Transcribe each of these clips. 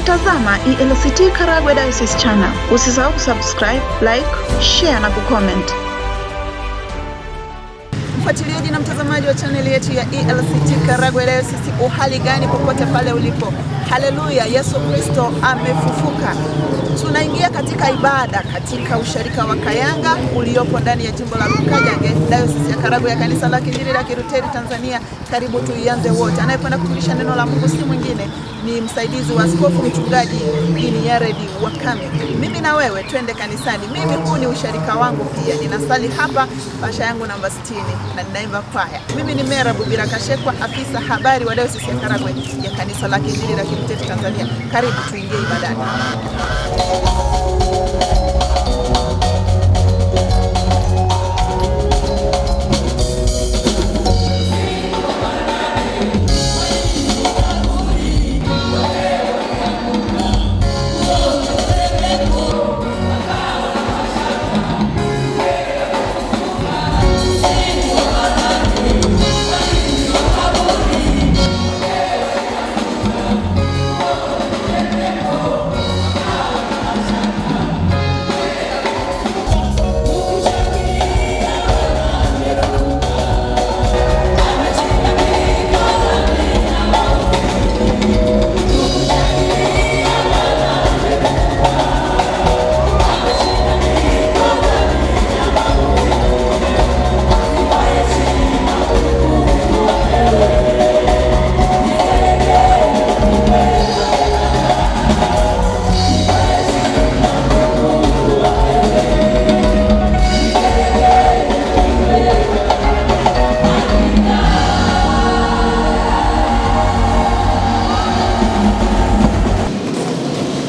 Unatazama ELCT Karagwe Diocese Channel. Usisahau kusubscribe, like, share na kucomment. Mfuatiliaji na mtazamaji wa channel yetu ya ELCT Karagwe Diocese, uhali gani popote pale ulipo? Haleluya, Yesu Kristo amefufuka. Tunaingia katika ibada katika usharika wa Kayanga uliopo ndani ya jimbo la Rukajage, Diocese ya Karagwe ya Kanisa la Kiinjili la Kilutheri Tanzania. Karibu tuianze wote. Anayekwenda kufundisha neno la Mungu si mwingine ni msaidizi wa askofu mchungaji Dini Yaredi Wakame. Mimi na wewe twende kanisani. Mimi huu ni usharika wangu pia. Ninasali hapa pasha yangu namba 60 na ninaimba kwaya. Mimi ni Mera Bubira Kashekwa, afisa habari wa Diocese ya Karagwe ya Kanisa la Kiinjili la Kilutheri Tanzania. Karibu tuingie ibadani.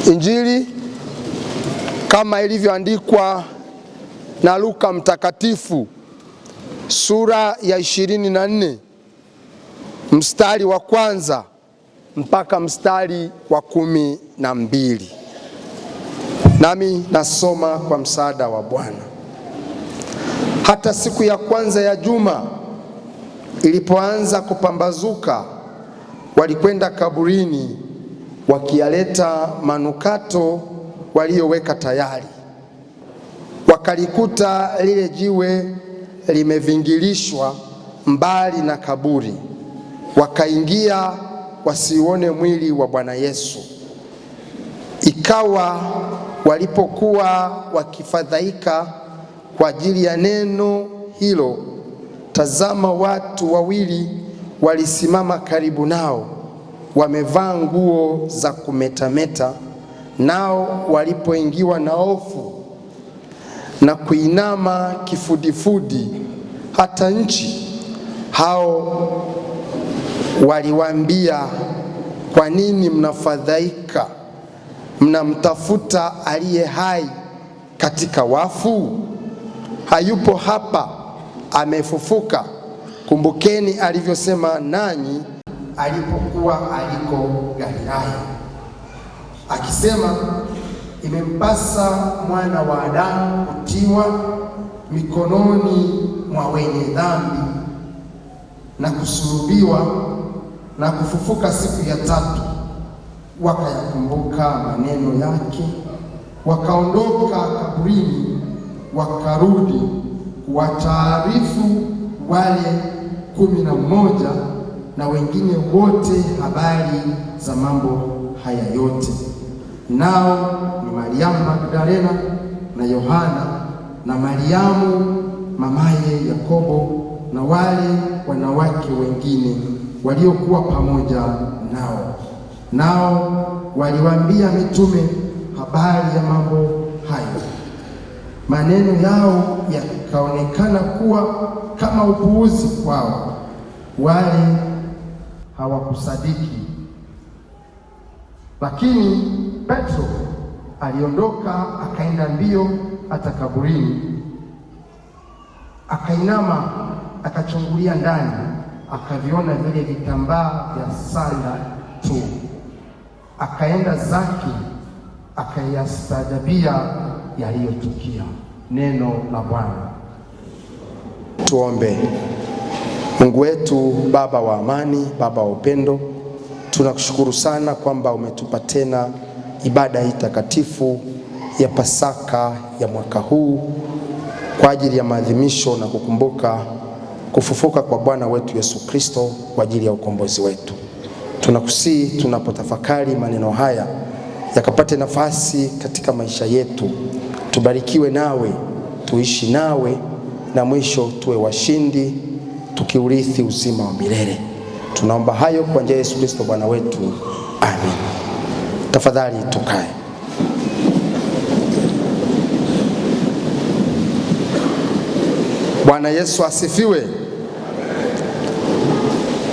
Injili kama ilivyoandikwa na Luka mtakatifu sura ya 24 mstari wa kwanza mpaka mstari wa 12. Nami nasoma kwa msaada wa Bwana. Hata siku ya kwanza ya juma ilipoanza kupambazuka, walikwenda kaburini wakiyaleta manukato walioweka tayari. Wakalikuta lile jiwe limevingilishwa mbali na kaburi. Wakaingia wasiuone mwili wa Bwana Yesu. Ikawa walipokuwa wakifadhaika kwa ajili ya neno hilo, tazama, watu wawili walisimama karibu nao, wamevaa nguo za kumetameta. Nao walipoingiwa na hofu na kuinama kifudifudi hata nchi, hao waliwaambia, kwa nini mnafadhaika? Mnamtafuta aliye hai katika wafu? Hayupo hapa, amefufuka. Kumbukeni alivyosema nanyi alipokuwa aliko Galilaya, akisema, imempasa mwana wa Adamu kutiwa mikononi mwa wenye dhambi na kusulubiwa na kufufuka siku ya tatu. Wakayakumbuka maneno yake, wakaondoka kaburini, wakarudi kuwataarifu wale 11 na wengine wote habari za mambo haya yote. Nao ni Mariamu Magdalena na Yohana na Mariamu mamaye Yakobo na wale wanawake wengine waliokuwa pamoja nao. Nao waliwaambia mitume habari ya mambo hayo. Maneno yao yakaonekana kuwa kama upuuzi kwao, wale hawakusadiki. Lakini Petro aliondoka akaenda mbio hata kaburini, akainama akachungulia ndani, akaviona vile vitambaa vya sanda tu. Akaenda zake akayastaajabia yaliyotukia. Neno la Bwana. Tuombe. Mungu wetu, Baba wa amani, Baba wa upendo, tunakushukuru sana kwamba umetupa tena ibada hii takatifu ya Pasaka ya mwaka huu kwa ajili ya maadhimisho na kukumbuka kufufuka kwa Bwana wetu Yesu Kristo kwa ajili ya ukombozi wetu. Tunakusihi tunapotafakari maneno haya yakapate nafasi katika maisha yetu. Tubarikiwe nawe, tuishi nawe, na mwisho tuwe washindi tukiurithi uzima wa milele. Tunaomba hayo kwa njia ya Yesu Kristo Bwana wetu. Amen. Tafadhali tukae. Bwana Yesu asifiwe.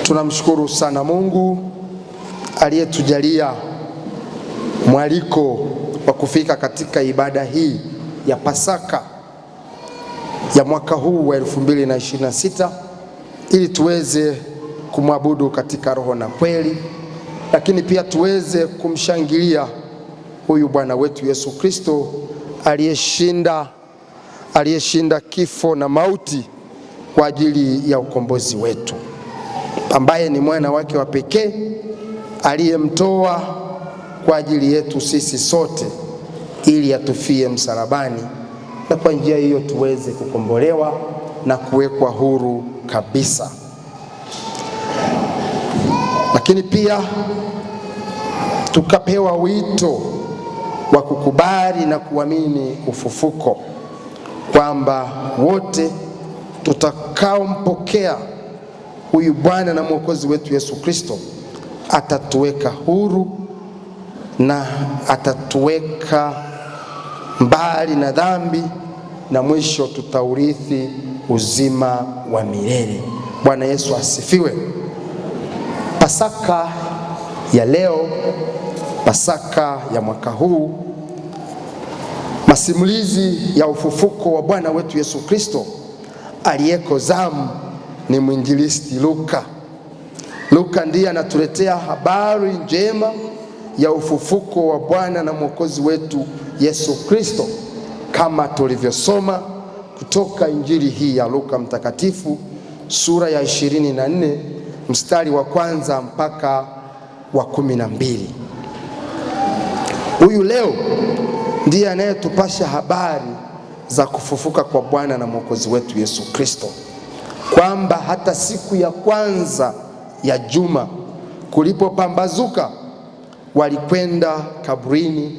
Tunamshukuru sana Mungu aliyetujalia mwaliko wa kufika katika ibada hii ya Pasaka ya mwaka huu wa 2026 ili tuweze kumwabudu katika roho na kweli, lakini pia tuweze kumshangilia huyu Bwana wetu Yesu Kristo aliyeshinda kifo na mauti kwa ajili ya ukombozi wetu, ambaye ni mwana wake wa pekee aliyemtoa kwa ajili yetu sisi sote ili atufie msalabani, na kwa njia hiyo tuweze kukombolewa na kuwekwa huru kabisa. Lakini pia tukapewa wito wa kukubali na kuamini ufufuko, kwamba wote tutakaompokea huyu Bwana na Mwokozi wetu Yesu Kristo atatuweka huru na atatuweka mbali na dhambi, na mwisho tutaurithi uzima wa milele. Bwana Yesu asifiwe. Pasaka ya leo, Pasaka ya mwaka huu, masimulizi ya ufufuko wa Bwana wetu Yesu Kristo aliyeko zamu ni mwinjilisti Luka. Luka ndiye anatuletea habari njema ya ufufuko wa Bwana na Mwokozi wetu Yesu Kristo, kama tulivyosoma kutoka Injili hii ya Luka mtakatifu sura ya 24 mstari wa kwanza mpaka wa 12. Huyu leo ndiye anayetupasha habari za kufufuka kwa Bwana na Mwokozi wetu Yesu Kristo, kwamba hata siku ya kwanza ya juma kulipopambazuka walikwenda kaburini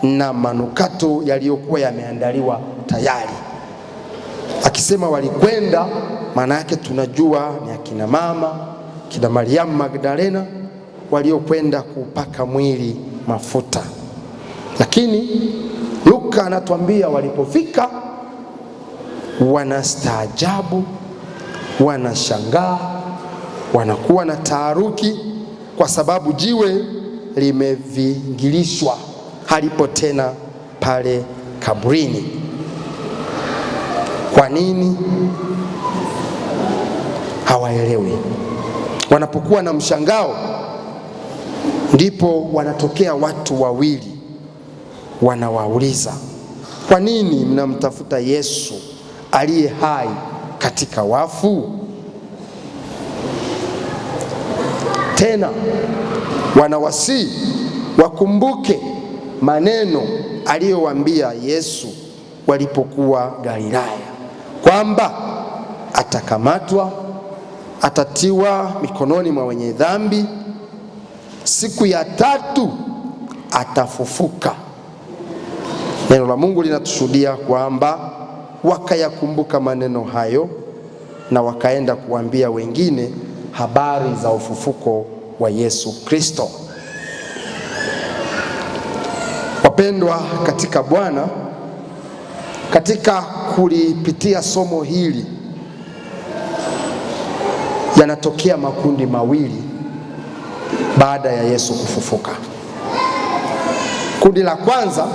na manukato yaliyokuwa yameandaliwa tayari. Akisema walikwenda, maana yake tunajua ni akina mama, kina Mariamu Magdalena waliokwenda kupaka mwili mafuta. Lakini Luka anatuambia walipofika wanastaajabu, wanashangaa, wanakuwa na taharuki, kwa sababu jiwe limevingilishwa, halipo tena pale kaburini. Kwa nini? Hawaelewi. Wanapokuwa na mshangao, ndipo wanatokea watu wawili, wanawauliza, kwa nini mnamtafuta Yesu aliye hai katika wafu? Tena wanawasihi wakumbuke maneno aliyowaambia Yesu walipokuwa Galilaya, kwamba atakamatwa, atatiwa mikononi mwa wenye dhambi, siku ya tatu atafufuka. Neno la Mungu linatushuhudia kwamba wakayakumbuka maneno hayo na wakaenda kuambia wengine habari za ufufuko wa Yesu Kristo. Wapendwa katika Bwana, katika kulipitia somo hili yanatokea makundi mawili baada ya Yesu kufufuka. Kundi la kwanza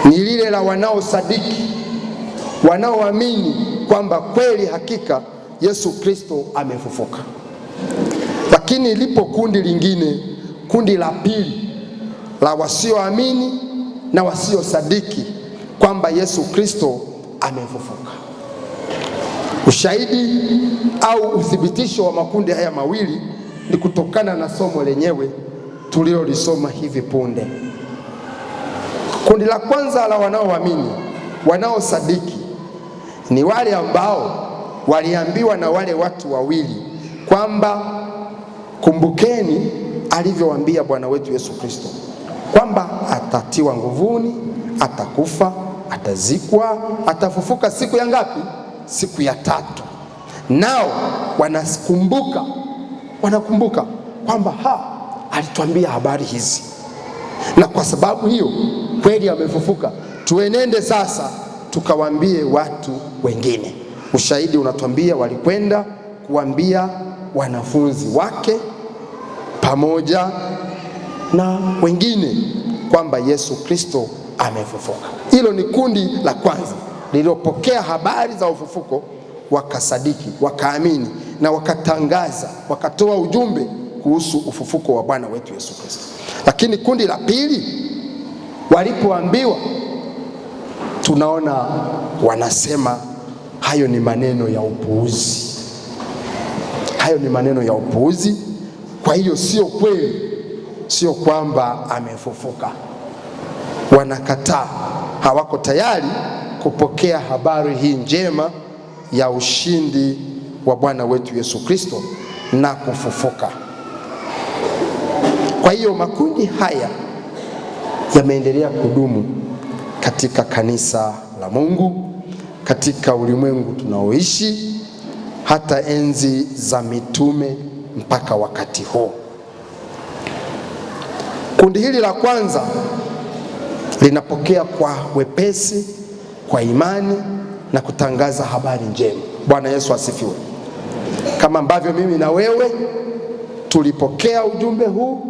ni lile la wanaosadiki, wanaoamini kwamba kweli hakika Yesu Kristo amefufuka. Lakini lipo kundi lingine, kundi la pili, la wasioamini na wasiosadiki kwamba Yesu Kristo amefufuka. Ushahidi au uthibitisho wa makundi haya mawili ni kutokana na somo lenyewe tulilolisoma hivi punde. Kundi la kwanza la wanaoamini, wanaosadiki, ni wale ambao waliambiwa na wale watu wawili kwamba kumbukeni alivyowaambia Bwana wetu Yesu Kristo kwamba atatiwa nguvuni, atakufa, atazikwa, atafufuka siku ya ngapi? Siku ya tatu. Nao wanakumbuka kwamba alituambia habari hizi, na kwa sababu hiyo kweli amefufuka. Tuenende sasa tukawaambie watu wengine. Ushahidi unatuambia walikwenda kuambia wanafunzi wake pamoja na wengine kwamba Yesu Kristo amefufuka. Hilo ni kundi la kwanza lililopokea habari za ufufuko, wakasadiki, wakaamini na wakatangaza, wakatoa ujumbe kuhusu ufufuko wa Bwana wetu Yesu Kristo. Lakini kundi la pili, walipoambiwa, tunaona wanasema hayo ni maneno ya upuuzi. Hayo ni maneno ya upuuzi, kwa hiyo sio kweli, sio kwamba amefufuka. Wanakataa, hawako tayari kupokea habari hii njema ya ushindi wa Bwana wetu Yesu Kristo na kufufuka. Kwa hiyo makundi haya yameendelea kudumu katika kanisa la Mungu, katika ulimwengu tunaoishi, hata enzi za mitume mpaka wakati huu. Kundi hili la kwanza linapokea kwa wepesi, kwa imani na kutangaza habari njema. Bwana Yesu asifiwe. Kama ambavyo mimi na wewe tulipokea ujumbe huu,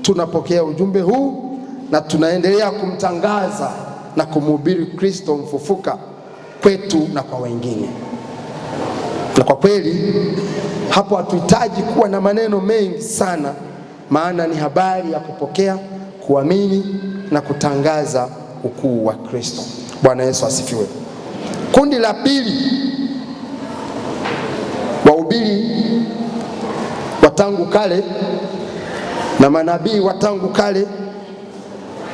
tunapokea ujumbe huu na tunaendelea kumtangaza na kumhubiri Kristo mfufuka kwetu na kwa wengine. Na kwa kweli hapo hatuhitaji kuwa na maneno mengi sana, maana ni habari ya kupokea, kuamini na kutangaza ukuu wa Kristo. Bwana Yesu asifiwe. Kundi la pili, wahubiri wa tangu kale na manabii wa tangu kale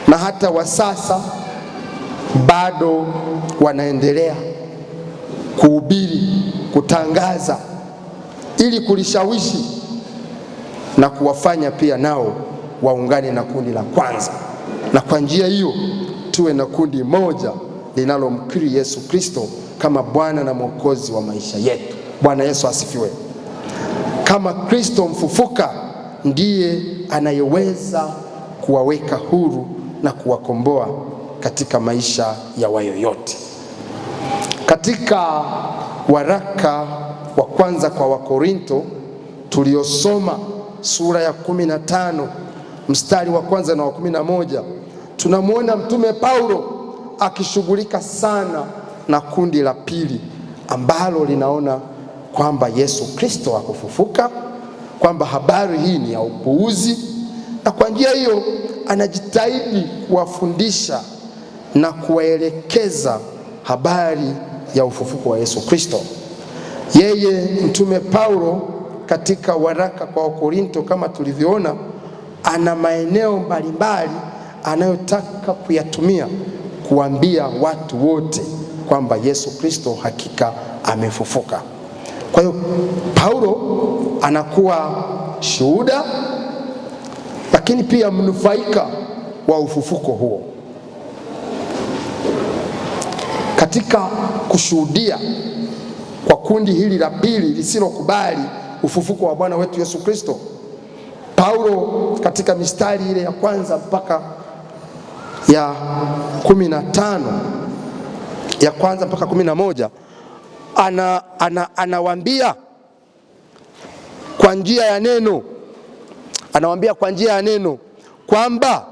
na hata wa sasa bado wanaendelea kuhubiri, kutangaza ili kulishawishi na kuwafanya pia nao waungane na kundi la kwanza, na kwa njia hiyo tuwe na kundi moja linalomkiri Yesu Kristo kama Bwana na Mwokozi wa maisha yetu. Bwana Yesu asifiwe. Kama Kristo mfufuka ndiye anayeweza kuwaweka huru na kuwakomboa katika maisha ya wayoyote. Katika waraka wa kwanza kwa Wakorinto tuliosoma sura ya 15 mstari wa kwanza na wa 11, tunamwona Mtume Paulo akishughulika sana na kundi la pili ambalo linaona kwamba Yesu Kristo hakufufuka, kwamba habari hii ni ya upuuzi, na kwa njia hiyo anajitahidi kuwafundisha na kuwaelekeza habari ya ufufuko wa Yesu Kristo. Yeye Mtume Paulo katika waraka kwa Wakorinto, kama tulivyoona, ana maeneo mbalimbali anayotaka kuyatumia kuambia watu wote kwamba Yesu Kristo hakika amefufuka. Kwa hiyo Paulo anakuwa shuhuda, lakini pia mnufaika wa ufufuko huo. Katika kushuhudia kwa kundi hili la pili lisilokubali ufufuko wa Bwana wetu Yesu Kristo, Paulo katika mistari ile ya kwanza mpaka ya 15, ya kwanza mpaka 11, anawaambia kwa njia ya neno, anawaambia kwa njia ya neno kwamba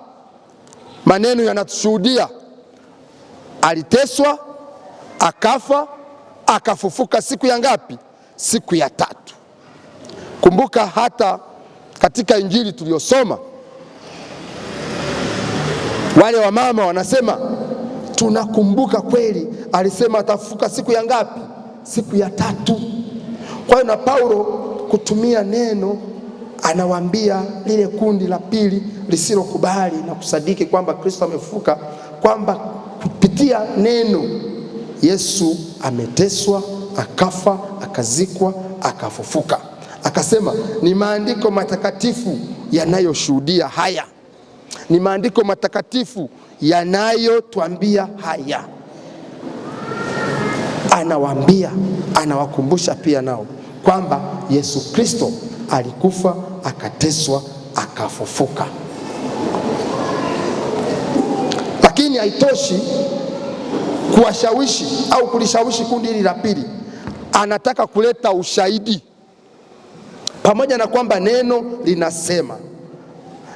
maneno yanatushuhudia aliteswa, akafa, akafufuka siku ya ngapi? Siku ya tatu. Kumbuka hata katika Injili tuliyosoma, wale wa mama wanasema tunakumbuka kweli alisema atafufuka siku ya ngapi? Siku ya tatu. Kwa hiyo na Paulo kutumia neno anawaambia lile kundi la pili lisilokubali na kusadiki kwamba Kristo amefufuka, kwamba kupitia neno Yesu ameteswa, akafa, akazikwa, akafufuka. Akasema ni maandiko matakatifu yanayoshuhudia haya, ni maandiko matakatifu yanayotuambia haya. Anawaambia, anawakumbusha pia nao kwamba Yesu Kristo alikufa, akateswa, akafufuka. Lakini haitoshi kuwashawishi au kulishawishi kundi hili la pili, anataka kuleta ushahidi. Pamoja na kwamba neno linasema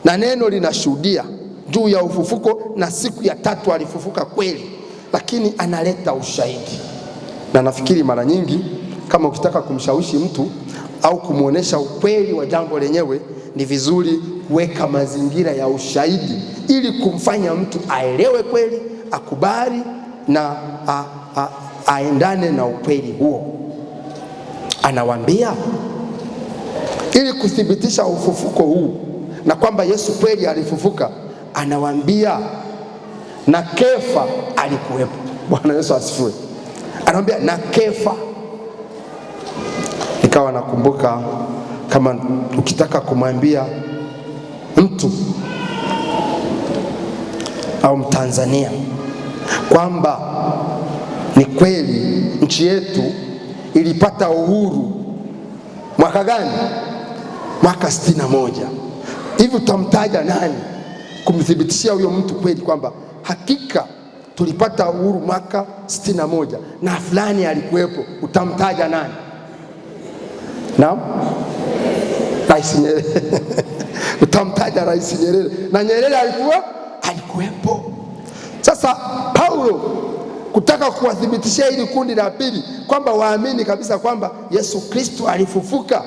na neno linashuhudia juu ya ufufuko na siku ya tatu alifufuka kweli, lakini analeta ushahidi. Na nafikiri mara nyingi kama ukitaka kumshawishi mtu au kumuonesha ukweli wa jambo lenyewe, ni vizuri kuweka mazingira ya ushahidi ili kumfanya mtu aelewe kweli, akubali na aendane na ukweli huo. Anawaambia ili kuthibitisha ufufuko huu na kwamba Yesu kweli alifufuka, anawaambia na Kefa alikuwepo. Bwana Yesu asifiwe. Anawaambia na Kefa. Nikawa nakumbuka kama ukitaka kumwambia mtu au Mtanzania kwamba ni kweli nchi yetu ilipata uhuru mwaka gani? Mwaka 61. Hivi utamtaja nani kumthibitishia huyo mtu kweli kwamba hakika tulipata uhuru mwaka 61 na fulani alikuwepo? Utamtaja nani? Naam, Rais Nyerere. Utamtaja Rais Nyerere, na Nyerere alikuwepo. Sasa Paulo kutaka kuwathibitishia hili kundi la pili kwamba waamini kabisa kwamba Yesu Kristo alifufuka,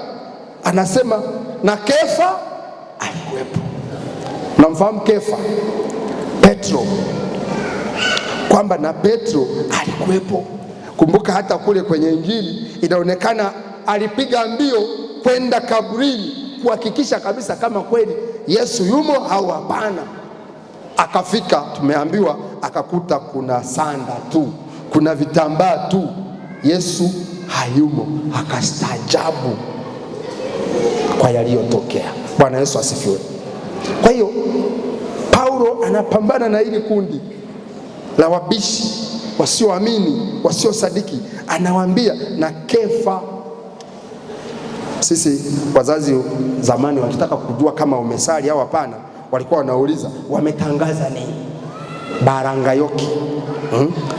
anasema na Kefa alikuwepo. Mnamfahamu Kefa? Petro, kwamba na Petro alikuwepo. Kumbuka hata kule kwenye Injili inaonekana alipiga mbio kwenda kaburini kuhakikisha kabisa kama kweli Yesu yumo au hapana. Akafika, tumeambiwa, akakuta kuna sanda tu, kuna vitambaa tu, Yesu hayumo. Akastaajabu kwa yaliyotokea. Bwana Yesu asifiwe. Kwa hiyo Paulo anapambana na hili kundi la wabishi, wasioamini, wasiosadiki. Anawaambia na Kefa. Sisi wazazi zamani wakitaka kujua kama umesali au hapana, walikuwa wanauliza wametangaza nini? Barangayoki.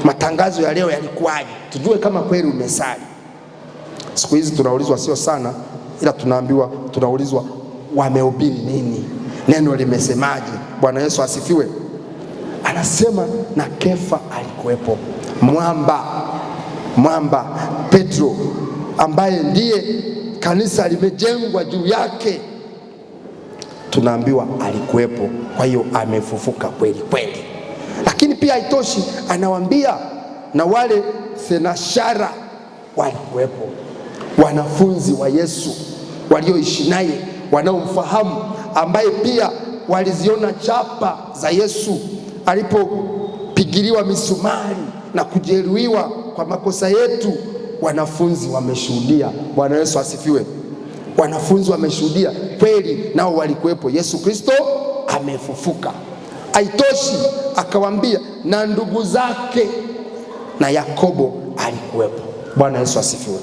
Matangazo ya leo yalikuwaje? Tujue kama kweli umesali. Siku hizi tunaulizwa sio sana, ila tunaulizwa wamehubiri nini? Neno limesemaje? Bwana Yesu asifiwe. Anasema na Kefa alikuwepo. Mwamba Petro, ambaye ndiye kanisa limejengwa juu yake, tunaambiwa alikuwepo. Kwa hiyo amefufuka kweli kweli. Lakini pia haitoshi, anawaambia na wale thenashara walikuwepo, wanafunzi wa Yesu walioishi naye, wanaomfahamu, ambaye pia waliziona chapa za Yesu alipopigiliwa misumari na kujeruhiwa kwa makosa yetu. Wanafunzi wameshuhudia. Bwana Yesu asifiwe. Wanafunzi wameshuhudia kweli, nao walikuwepo, Yesu Kristo amefufuka. Haitoshi, akawaambia na ndugu zake, na Yakobo alikuwepo. Bwana Yesu asifiwe.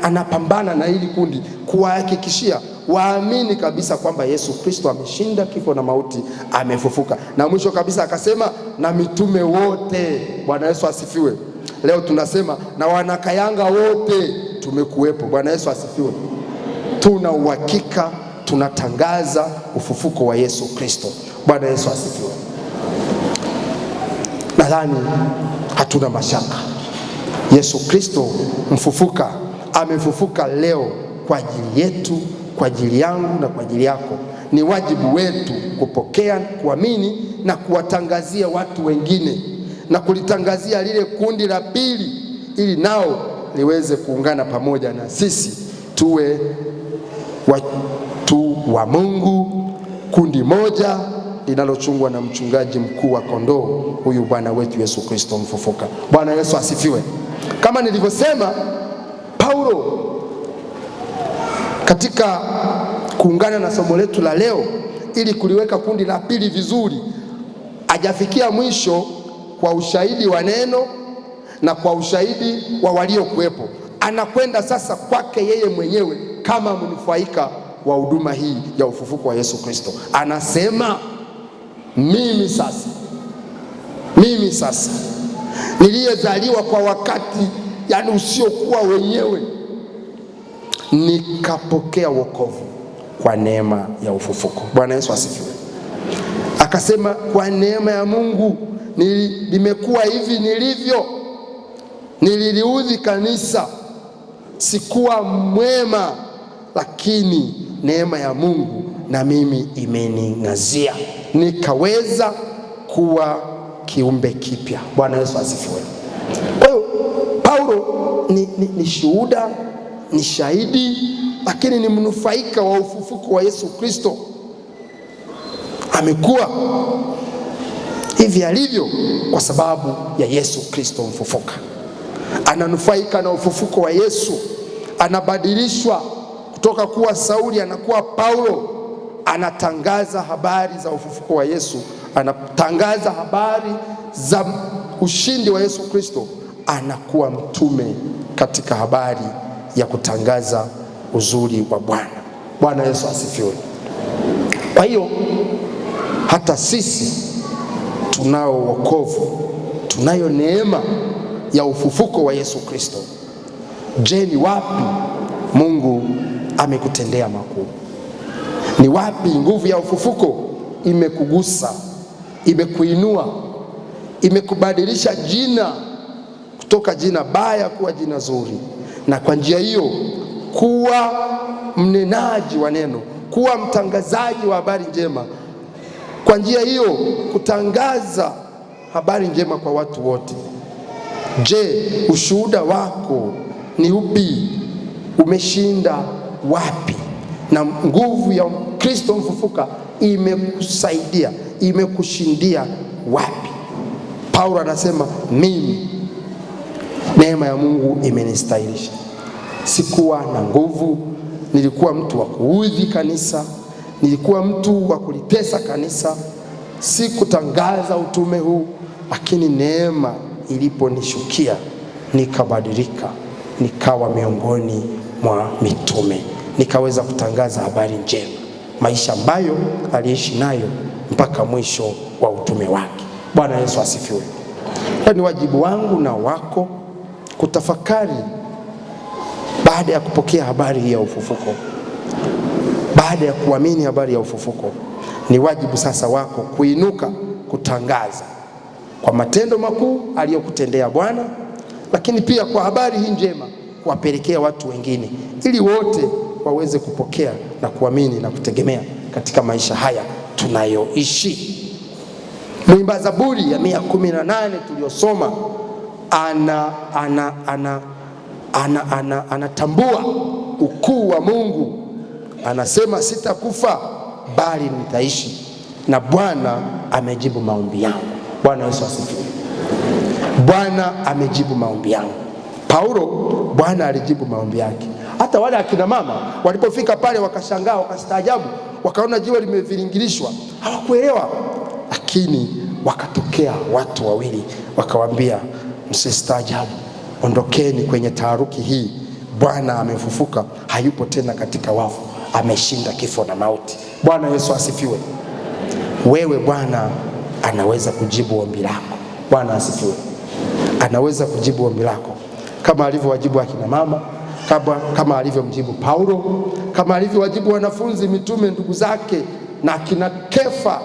Anapambana na hili kundi kuwahakikishia waamini kabisa kwamba Yesu Kristo ameshinda kifo na mauti, amefufuka. Na mwisho kabisa akasema na mitume wote. Bwana Yesu asifiwe. Leo tunasema na wanakayanga wote tumekuwepo. Bwana Yesu asifiwe. Tuna uhakika, tunatangaza ufufuko wa Yesu Kristo. Bwana Yesu asifiwe. Nadhani hatuna mashaka, Yesu Kristo mfufuka amefufuka leo kwa ajili yetu, kwa ajili yangu na kwa ajili yako. Ni wajibu wetu kupokea, kuamini na kuwatangazia watu wengine, na kulitangazia lile kundi la pili, ili nao liweze kuungana pamoja na sisi tuwe tu wa Mungu, kundi moja linalochungwa na mchungaji mkuu wa kondoo, huyu Bwana wetu Yesu Kristo mfufuka. Bwana Yesu asifiwe. Kama nilivyosema, Paulo katika kuungana na somo letu la leo ili kuliweka kundi la pili vizuri, hajafikia mwisho kwa ushahidi wa neno na kwa ushahidi wa waliokuwepo. Anakwenda sasa kwake yeye mwenyewe kama mnufaika wa huduma hii ya ufufuko wa Yesu Kristo. Anasema, mimi sasa niliyezaliwa kwa wakati yani usiokuwa wenyewe, nikapokea wokovu kwa neema ya ufufuko. Bwana Yesu asifiwe. Akasema, kwa neema ya Mungu nimekuwa hivi nilivyo. Nililiudhi kanisa, sikuwa mwema, lakini neema ya Mungu na mimi imening'azia, nikaweza kuwa kiumbe kipya. Bwana Yesu asifiwe. Kwa hiyo Paulo ni shuhuda, ni shahidi, lakini ni mnufaika wa ufufuko wa Yesu Kristo. Amekuwa hivi alivyo kwa sababu ya Yesu Kristo mfufuka. Ananufaika na ufufuko wa Yesu, anabadilishwa kutoka kuwa Sauli anakuwa Paulo. Anatangaza habari za ufufuko wa Yesu, anatangaza habari za ushindi wa Yesu Kristo, anakuwa mtume katika habari ya kutangaza uzuri wa Bwana. Bwana Yesu asifiwe. Kwa hiyo hata sisi tunao wokovu, tunayo neema ya ufufuko wa Yesu Kristo. Je, ni wapi Mungu amekutendea makuu? Ni wapi nguvu ya ufufuko imekugusa, imekuinua, imekubadilisha jina kutoka jina baya kuwa jina zuri, na kwa njia hiyo kuwa mnenaji wa neno, kuwa mtangazaji wa habari njema, kwa njia hiyo kutangaza habari njema kwa watu wote? Je, ushuhuda wako ni upi? Umeshinda wapi? Na nguvu ya Kristo mfufuka imekusaidia, imekushindia wapi? Paulo anasema, mimi neema ya Mungu imenistahilisha. Sikuwa na nguvu, nilikuwa mtu wa kuudhi kanisa, nilikuwa mtu wa kulitesa kanisa, sikutangaza utume huu, lakini neema iliponishukia nikabadilika, nikawa miongoni mwa mitume, nikaweza kutangaza habari njema, maisha ambayo aliishi nayo mpaka mwisho wa utume wake. Bwana Yesu asifiwe. Ni wajibu wangu na wako kutafakari baada ya kupokea habari hii ya ufufuko, baada ya kuamini habari ya ufufuko. Ni wajibu sasa wako kuinuka kutangaza kwa matendo makuu aliyokutendea Bwana, lakini pia kwa habari hii njema kuwapelekea watu wengine, ili wote waweze kupokea na kuamini na kutegemea katika maisha haya tunayoishi. Mwimba Zaburi ya 118 tuliyosoma anatambua ukuu wa Mungu. Anasema, sitakufa bali nitaishi, na Bwana amejibu maombi yangu. Bwana Yesu asifiwe. Bwana amejibu maombi yangu. Paulo, Bwana alijibu maombi yake. Hata wale akina mama walipofika pale wakashangaa, wakastaajabu, wakaona jiwe limeviringirishwa, hawakuelewa. Lakini wakatokea watu wawili wakawaambia, msistaajabu, ondokeni kwenye taharuki hii. Bwana amefufuka, hayupo tena katika wafu, ameshinda kifo na mauti. Bwana Yesu asifiwe. Wewe Bwana anaweza kujibu ombi lako. Bwana asifiwe. Anaweza kujibu ombi lako kama alivyowajibu akina mama, kama alivyomjibu Paulo, kama alivyowajibu wanafunzi mitume ndugu zake na akina Kefa.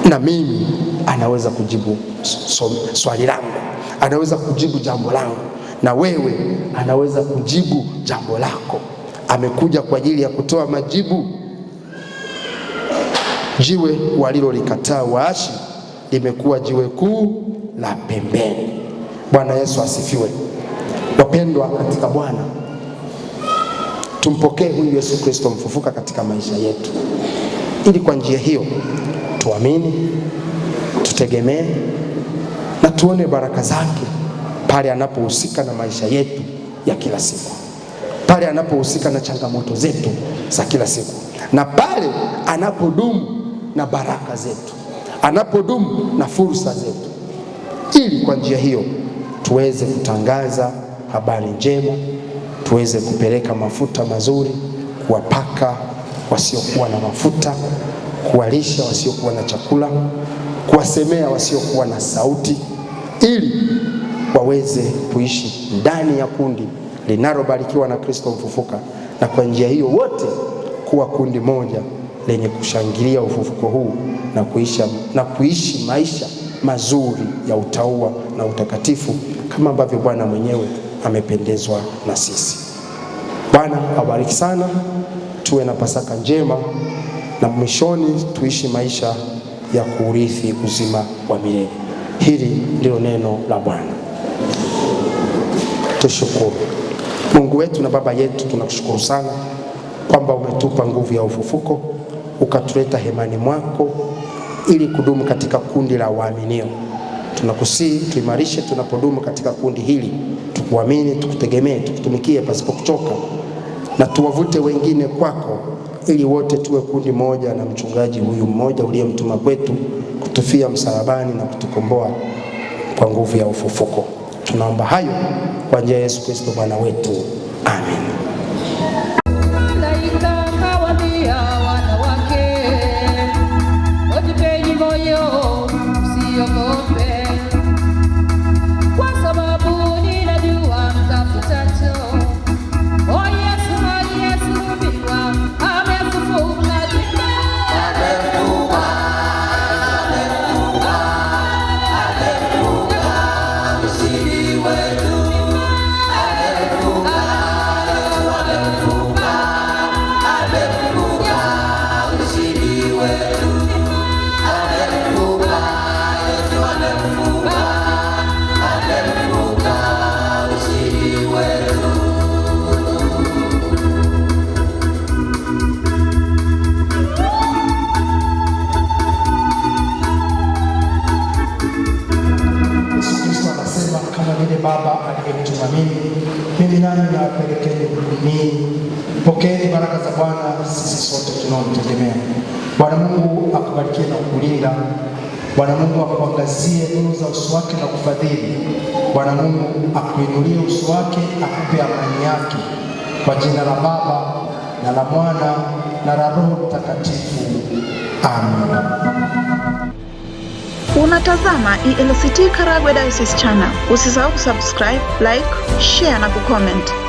Na mimi anaweza kujibu swali langu, anaweza kujibu jambo langu, na wewe anaweza kujibu jambo lako. Amekuja kwa ajili ya kutoa majibu. Jiwe walilolikataa waashi limekuwa jiwe kuu la pembeni. Bwana Yesu asifiwe. Wapendwa katika Bwana, tumpokee huyu Yesu Kristo mfufuka katika maisha yetu, ili kwa njia hiyo tuamini, tutegemee na tuone baraka zake pale anapohusika na maisha yetu ya kila siku, pale anapohusika na changamoto zetu za kila siku, na pale anapodumu na baraka zetu, anapodumu na fursa zetu, ili kwa njia hiyo tuweze kutangaza habari njema, tuweze kupeleka mafuta mazuri, kuwapaka wasiokuwa na mafuta, kuwalisha wasiokuwa na chakula, kuwasemea wasiokuwa na sauti, ili waweze kuishi ndani ya kundi linalobarikiwa na Kristo mfufuka, na kwa njia hiyo wote kuwa kundi moja lenye kushangilia ufufuko huu na kuishi maisha mazuri ya utauwa na utakatifu kama ambavyo Bwana mwenyewe amependezwa na sisi. Bwana awabariki sana, tuwe na Pasaka njema, na mwishoni tuishi maisha ya kuurithi uzima wa milele. Hili ndilo neno la Bwana. Tushukuru. Mungu wetu na Baba yetu, tunakushukuru sana kwamba umetupa nguvu ya ufufuko, ukatuleta hemani mwako ili kudumu katika kundi la waaminio. Tunakusihi tuimarishe tunapodumu katika kundi hili, tukuamini, tukutegemee, tukutumikie pasipo kuchoka, na tuwavute wengine kwako, ili wote tuwe kundi moja na mchungaji huyu mmoja uliyemtuma kwetu kutufia msalabani na kutukomboa kwa nguvu ya ufufuko. Tunaomba hayo kwa njia ya Yesu Kristo Bwana wetu. Amen. Baba aliyemtuma mimi nami nawapelekeni ninyi. Pokeeni baraka za Bwana sisi sote tunaomtegemea. Bwana Mungu akubarikie na kukulinda. Bwana Mungu akuangazie nuru za uso wake na kufadhili. Bwana Mungu akuinulie uso wake, akupe amani yake. Kwa jina la Baba na la Mwana na la Roho Mtakatifu. Amen. Unatazama ELCT Karagwe Diocese Channel. Usisahau kusubscribe, like, share na kucomment.